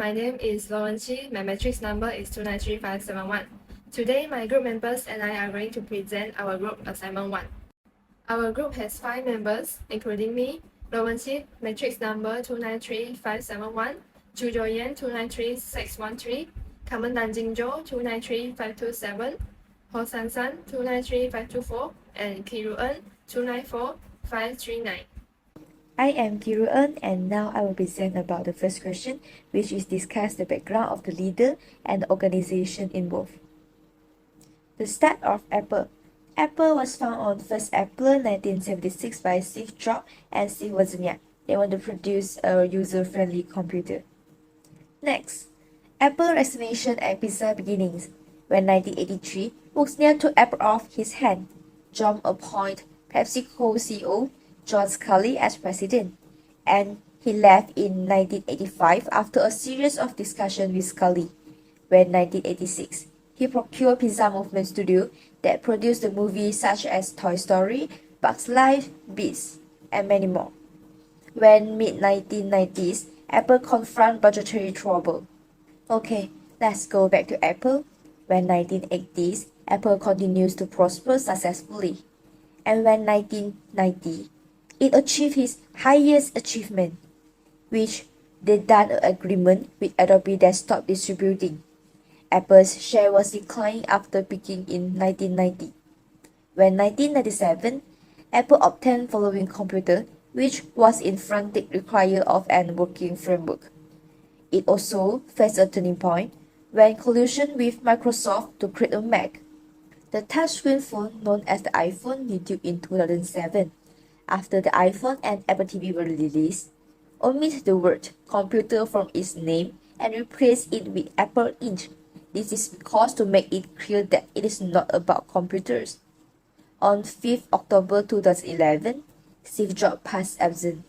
my name is Lauren Chi. My matrix number is 293571. Today, my group members and I are going to present our group assignment 1. Our group has 5 members, including me, Lauren Chi, matrix number 293571, Chu Joyen 293613, Carmen Nanjingjo 293527, Ho San San 293524, and Kiru En 294539. I am Kiruan, and now I will present about the first question, which is discuss the background of the leader and the organization involved. The start of Apple. Apple was founded on 1st April 1976 by Steve Jobs and Steve Wozniak. They want to produce a user-friendly computer. Next, Apple resignation at Pizza beginnings. When 1983, Wozniak took Apple off his hand. Jobs appointed PepsiCo CEO John Scully as president, and he left in 1985 after a series of discussions with Scully. When 1986, he procured Pizza Movement Studio that produced the movies such as Toy Story, Bugs Life, Beast, and many more. When mid-1990s, Apple confronted budgetary trouble. Okay, let's go back to Apple. When 1980s, Apple continues to prosper successfully. And when 1990, it achieved its highest achievement, which they done an agreement with Adobe that stopped distributing. Apple's share was declining after peaking in 1990. When 1997, Apple obtained following computer, which was in frantic require of an working framework. It also faced a turning point when collusion with Microsoft to create a Mac. The touchscreen phone known as the iPhone debuted in 2007. After the iPhone and Apple TV were released, omit the word computer from its name and replace it with Apple Inc. This is because to make it clear that it is not about computers. On 5th October 2011, Steve Jobs passed absent,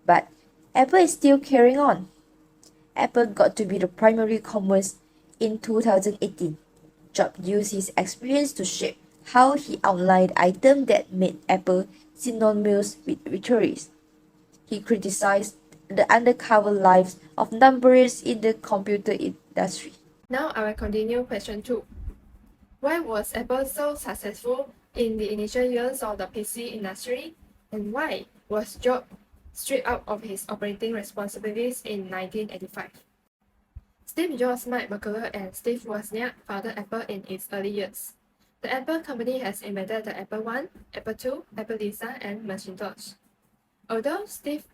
but Apple is still carrying on. Apple got to be the primary commerce in 2018. Jobs used his experience to shape how he outlined items that made Apple synonymous with victories. He criticized the undercover lives of numbers in the computer industry. Now I will continue question 2. Why was Apple so successful in the initial years of the PC industry? And why was Jobs stripped out of his operating responsibilities in 1985? Steve Jobs, Mike McCullough, and Steve Wozniak founded Apple in its early years. The Apple company has invented the Apple I, Apple II, Apple Lisa, and Macintosh. Although Steve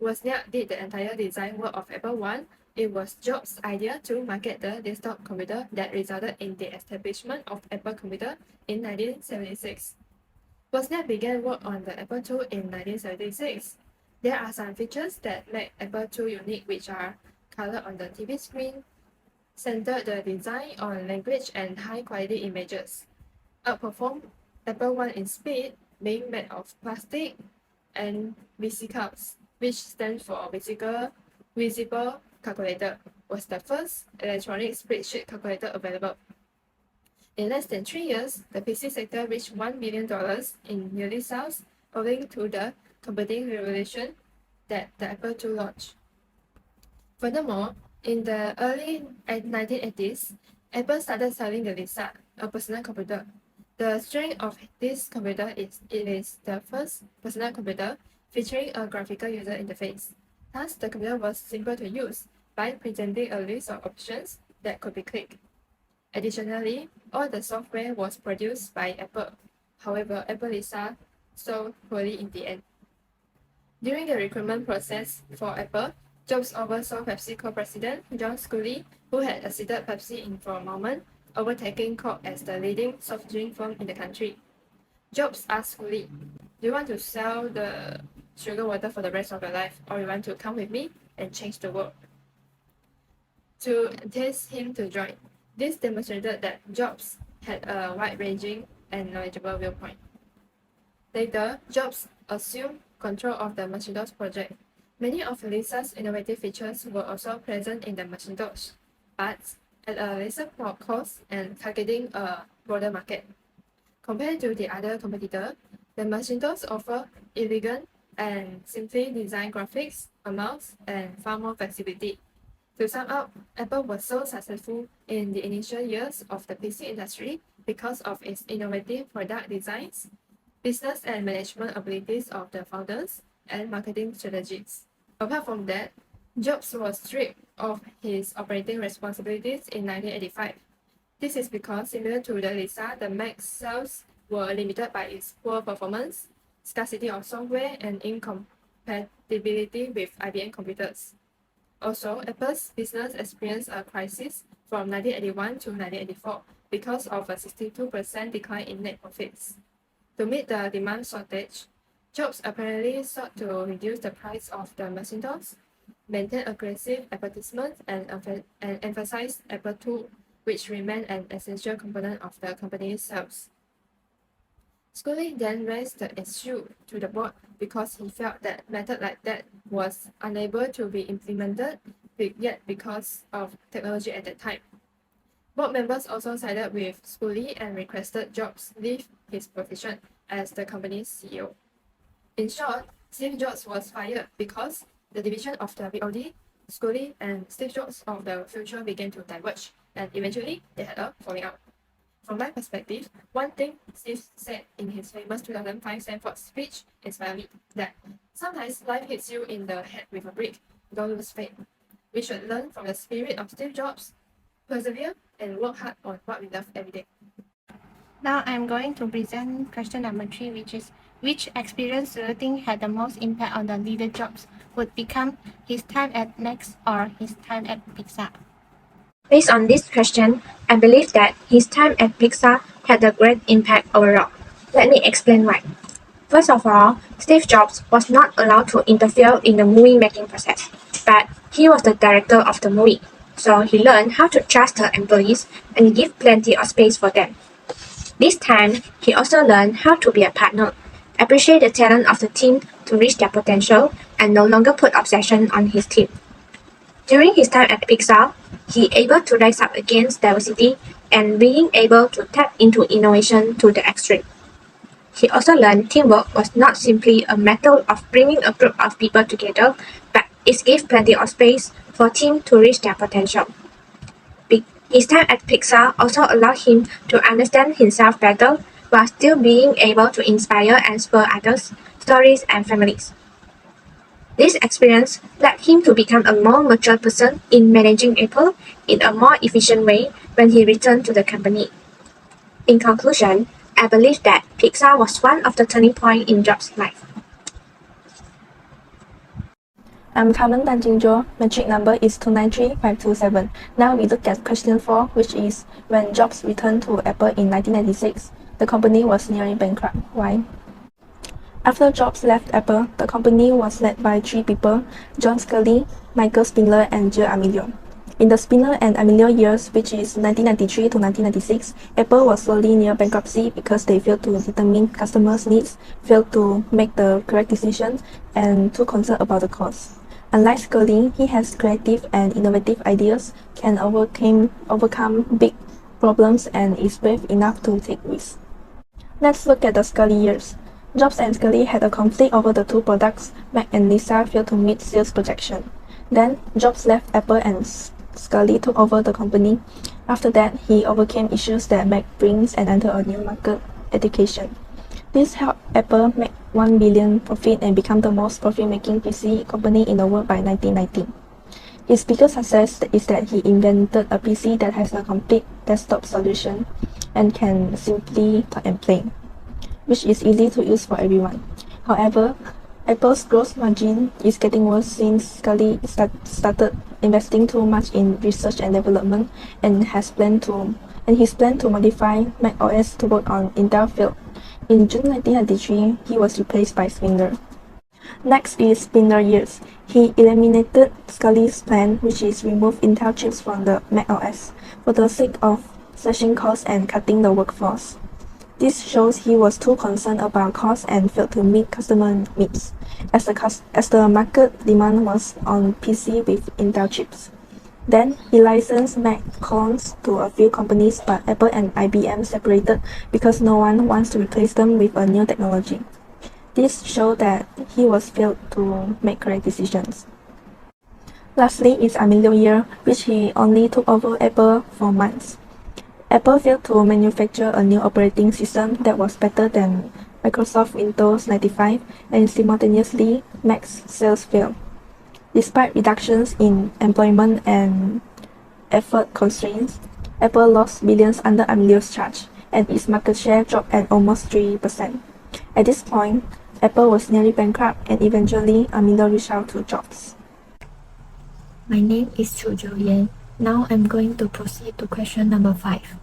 Wozniak did the entire design work of Apple I, it was Jobs' idea to market the desktop computer that resulted in the establishment of Apple Computer in 1976. Wozniak began work on the Apple II in 1976. There are some features that make Apple II unique, which are color on the TV screen, centered the design on language and high-quality images, outperformed Apple I in speed, being made of plastic, and VisiCalcs, which stands for Visible Calculator, was the first electronic spreadsheet calculator available. In less than 3 years, the PC sector reached $1 billion in yearly sales owing to the computing revolution that the Apple II launched. Furthermore, in the early 1980s, Apple started selling the Lisa, a personal computer. The strength of this computer is it is the first personal computer featuring a graphical user interface. Thus, the computer was simple to use by presenting a list of options that could be clicked. Additionally, all the software was produced by Apple. However, Apple Lisa sold poorly in the end. During the recruitment process for Apple, Jobs oversaw PepsiCo president John Scully, who had succeeded Pepsi in for a moment, overtaking Coke as the leading soft drink firm in the country. Jobs asked Scully, "Do you want to sell the sugar water for the rest of your life, or you want to come with me and change the world?" To entice him to join. This demonstrated that Jobs had a wide-ranging and knowledgeable viewpoint. Later, Jobs assumed control of the Macintosh project. Many of Lisa's innovative features were also present in the Macintosh, but at a lesser cost and targeting a broader market. Compared to the other competitor, the Macintosh offered elegant and simply designed graphics, a mouse, and far more flexibility. To sum up, Apple was so successful in the initial years of the PC industry because of its innovative product designs, business and management abilities of the founders, and marketing strategies. Apart from that, Jobs was stripped of his operating responsibilities in 1985. This is because, similar to the Lisa, the Mac sales were limited by its poor performance, scarcity of software, and incompatibility with IBM computers. Also, Apple's business experienced a crisis from 1981 to 1984 because of a 62% decline in net profits. To meet the demand shortage, Jobs apparently sought to reduce the price of the Macintosh, maintain aggressive advertisements, and emphasize Apple II, which remained an essential component of the company's sales. Scully then raised the issue to the board because he felt that method like that was unable to be implemented, yet because of technology at that time. Board members also sided with Scully and requested Jobs leave his position as the company's CEO. In short, Steve Jobs was fired because the division of the BOD, Scully, and Steve Jobs of the future began to diverge, and eventually they had a falling out. From my perspective, one thing Steve said in his famous 2005 Stanford speech inspired me, that sometimes life hits you in the head with a brick. Don't lose faith. We should learn from the spirit of Steve Jobs, persevere, and work hard on what we love every day. Now I'm going to present question number 3, which is, which experience do you think had the most impact on the leader Jobs? Would become his time at Next or his time at Pixar? Based on this question, I believe that his time at Pixar had a great impact overall. Let me explain why. First of all, Steve Jobs was not allowed to interfere in the movie making process, but he was the director of the movie, so he learned how to trust the employees and give plenty of space for them. This time, he also learned how to be a partner, appreciate the talent of the team to reach their potential, and no longer put obsession on his team. During his time at Pixar, he able to rise up against diversity and being able to tap into innovation to the extreme. He also learned teamwork was not simply a matter of bringing a group of people together, but it gave plenty of space for team to reach their potential. His time at Pixar also allowed him to understand himself better while still being able to inspire and spur others, stories, and families. This experience led him to become a more mature person in managing Apple in a more efficient way when he returned to the company. In conclusion, I believe that Pixar was one of the turning points in Jobs' life. I'm Carmen Tan Jingzhuo. Metric number is 293527. Now we look at question 4, which is, when Jobs returned to Apple in 1996, the company was nearly bankrupt. Why? After Jobs left Apple, the company was led by 3 people: John Sculley, Michael Spindler, and Joe Amelio. In the Spindler and Amelio years, which is 1993 to 1996, Apple was slowly near bankruptcy because they failed to determine customers' needs, failed to make the correct decisions, and too concerned about the cost. Unlike Sculley, he has creative and innovative ideas, can overcome big problems, and is brave enough to take risks. Let's look at the Sculley years. Jobs and Sculley had a conflict over the 2 products. Mac and Lisa failed to meet sales projections. Then, Jobs left Apple and Sculley took over the company. After that, he overcame issues that Mac brings and entered a new market, education. This helped Apple make $1 billion profit and become the most profit-making PC company in the world by 1990. His biggest success is that he invented a PC that has a complete desktop solution and can simply plug and play, which is easy to use for everyone. However, Apple's gross margin is getting worse since Sculley started investing too much in research and development, and his plan to modify Mac OS to work on Intel failed. In June 1993, he was replaced by Spindler. Next is Spindler years. He eliminated Sculley's plan, which is remove Intel chips from the Mac OS, for the sake of slashing costs and cutting the workforce. This shows he was too concerned about cost and failed to meet customer needs, as the market demand was on PC with Intel chips. Then, he licensed Mac clones to a few companies, but Apple and IBM separated because no one wants to replace them with a new technology. This showed that he was failed to make correct decisions. Lastly is Emilio year, which he only took over Apple for months. Apple failed to manufacture a new operating system that was better than Microsoft Windows 95, and simultaneously Mac's sales fell. Despite reductions in employment and effort constraints, Apple lost billions under Emilio's charge, and its market share dropped at almost 3%. At this point, Apple was nearly bankrupt, and eventually Emilio reached out to Jobs. My name is Chu Yan. Now I'm going to proceed to question number 5.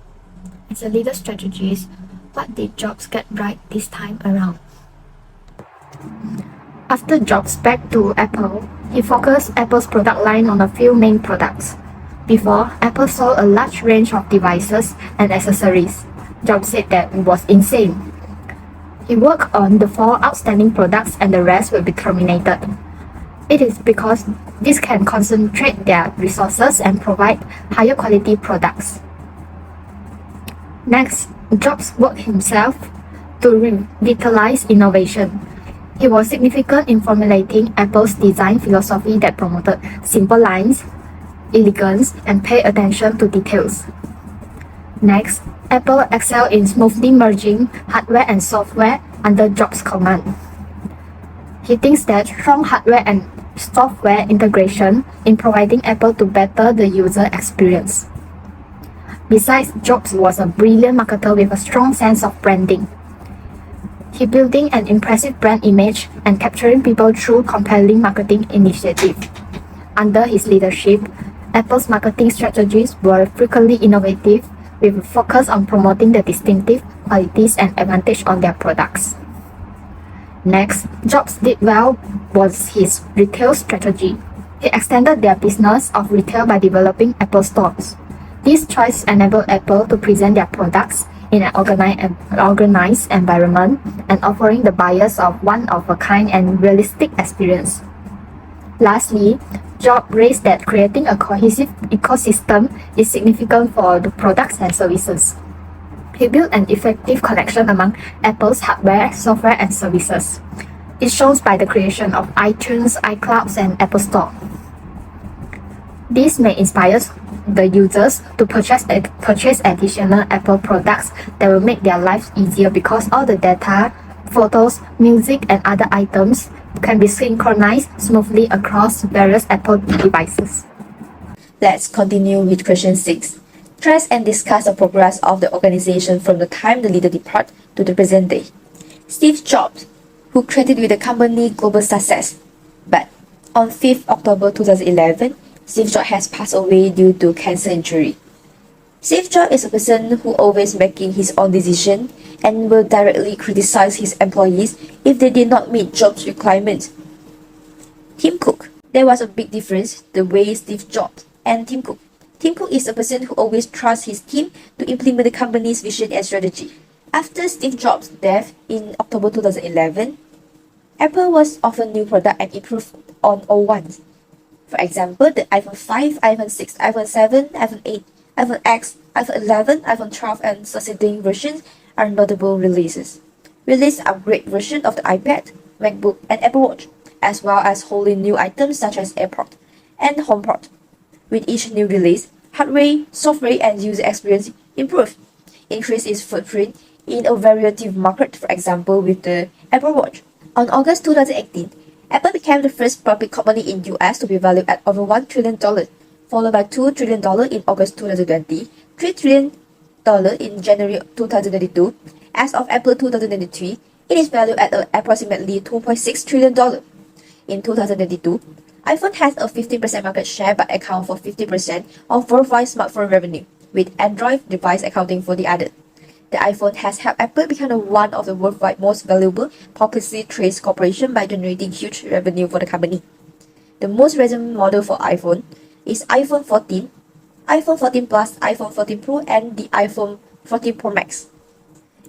As a leader strategist, what did Jobs get right this time around? After Jobs back to Apple, he focused Apple's product line on a few main products. Before, Apple sold a large range of devices and accessories. Jobs said that it was insane. He worked on the 4 outstanding products and the rest will be terminated. It is because this can concentrate their resources and provide higher quality products. Next, Jobs worked himself to revitalize innovation. He was significant in formulating Apple's design philosophy that promoted simple lines, elegance, and paid attention to details. Next, Apple excelled in smoothly merging hardware and software under Jobs' command. He thinks that strong hardware and software integration in providing Apple to better the user experience. Besides, Jobs was a brilliant marketer with a strong sense of branding. He building an impressive brand image and capturing people through compelling marketing initiatives. Under his leadership, Apple's marketing strategies were frequently innovative, with a focus on promoting the distinctive qualities and advantage on their products. Next, Jobs did well was his retail strategy. He extended their business of retail by developing Apple stores. This choice enabled Apple to present their products in an organized environment and offering the buyers of one-of-a-kind and realistic experience. Lastly, Jobs raised that creating a cohesive ecosystem is significant for the products and services. He built an effective connection among Apple's hardware, software, and services. It shows by the creation of iTunes, iCloud, and Apple Store. This may inspire the users to purchase additional Apple products that will make their lives easier because all the data, photos, music, and other items can be synchronized smoothly across various Apple devices. Let's continue with question 6. Trace and discuss the progress of the organization from the time the leader departed to the present day. Steve Jobs, who credited with the company's global success, but on 5th October 2011, Steve Jobs has passed away due to cancer injury. Steve Jobs is a person who always making his own decision and will directly criticize his employees if they did not meet Jobs' requirements. Tim Cook. There was a big difference the way Steve Jobs and Tim Cook. Tim Cook is a person who always trusts his team to implement the company's vision and strategy. After Steve Jobs' death in October 2011, Apple was offered new products and improved on old ones. For example, the iPhone 5, iPhone 6, iPhone 7, iPhone 8, iPhone X, iPhone 11, iPhone 12, and succeeding versions are notable releases. Release upgrade version of the iPad, MacBook, and Apple Watch, as well as wholly new items such as AirPod and HomePod. With each new release, hardware, software, and user experience improve. Increase its footprint in a variety of markets, for example, with the Apple Watch. On August 2018, Apple became the first public company in US to be valued at over $1 trillion, followed by $2 trillion in August 2020, $3 trillion in January 2022. As of April 2023, it is valued at approximately $2.6 trillion. In 2022, iPhone has a 15% market share but accounts for 50% of worldwide smartphone revenue, with Android device accounting for the other. The iPhone has helped Apple become one of the worldwide most valuable publicly traded corporations by generating huge revenue for the company. The most recent model for iPhone is iPhone 14, iPhone 14 Plus, iPhone 14 Pro, and the iPhone 14 Pro Max.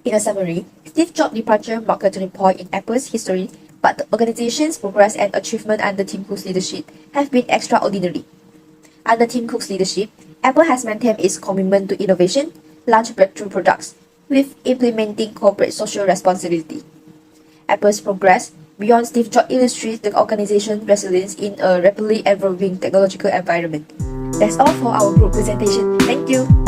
In a summary, Steve Jobs' departure marked a turning point in Apple's history, but the organization's progress and achievement under Tim Cook's leadership have been extraordinary. Under Tim Cook's leadership, Apple has maintained its commitment to innovation, launch breakthrough products, with implementing corporate social responsibility. Apple's progress Beyond Steve Jobs illustrates the organization's resilience in a rapidly evolving technological environment. That's all for our group presentation. Thank you.